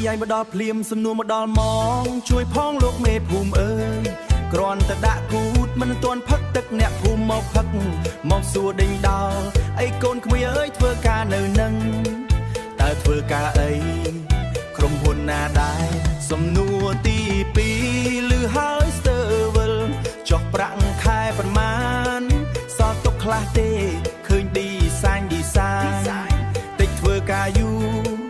យាយមកដល់ភ្លាមសំនួរមកដល់ម៉ងជួយផងលោកមេភូមិអើយគ្រាន់តែដាក់គូតមិនទាន់ផឹកទឹកអ្នកភូមិមកផឹកមកសួរដេញដោលអីកូនក្មួយអើយធ្វើការនៅនឹងតើធ្វើការអីក្រុមហ៊ុនណាដែរសំណួរទី2ឮហើយស្ទើវិលចុះប្រាក់ខែប្រមាណសល់ទុកខ្លះទេឃើញឌីសាញតិចធ្វើការយូរ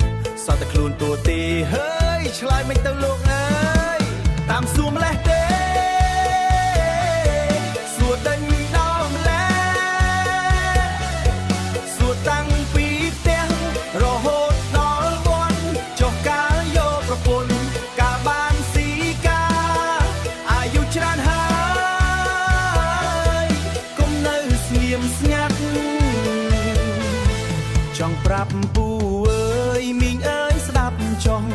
សល់តែខ្លួនតួទេហើយឆ្លើយមិនទៅលោកអើយតាមសួរម្លេះទេសួរដេញដល់ម្លេះសួរតាំងពីផ្ទះរហូតដល់វត្តចុះការយកប្រពន្ធការបានស៊ីការអាយុច្រើនហើយកុំនៅស្ងៀមស្ងាត់ចង់ប្រាប់ពូអើយមីងអើយស្ដាប់ចង់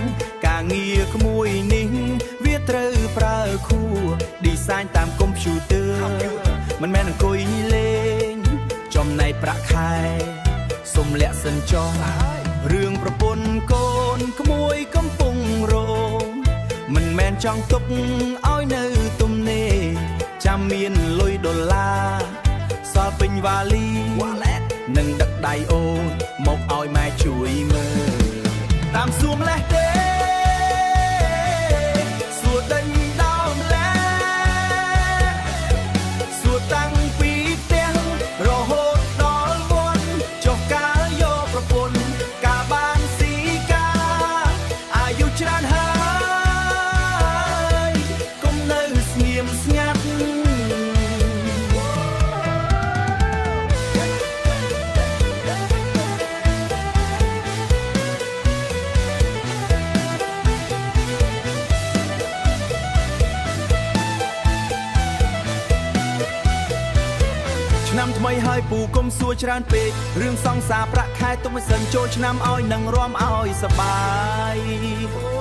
ការងារក្មួយនេះវាត្រូវប្រើខួរ design តាមកុំព្យូទ័រមិនមែនអង្គុយលេងចំណែកប្រាក់ខែសុំលាក់សិនចង់រឿងប្រពន្ធកូនក្មួយកំពុងរងមិនមែនចង់ទុកឲ្យនៅទំនេរចាំមានលុយដុល្លារសល់ពេញវ៉ាលីនឹងដឹកដៃអូនមកឲ្យម៉ែជួយមើលតាមសួរម្លេះទេសួរដេញដល់ម្លេះសួរតាំងពីផ្ទះរហូតដល់វត្តចុះការយកប្រពន្ធការបានស៊ីការអាយុច្រើនហើយកុំនៅស្ងៀមស្ងាត់ឆ្នាំថ្មីហើយពូកុំសួរច្រើនពេករឿងសង្សារប្រាក់ខែទុកមិនសិនចូលឆ្នាំឲ្យនឹងរំឲ្យសបាយ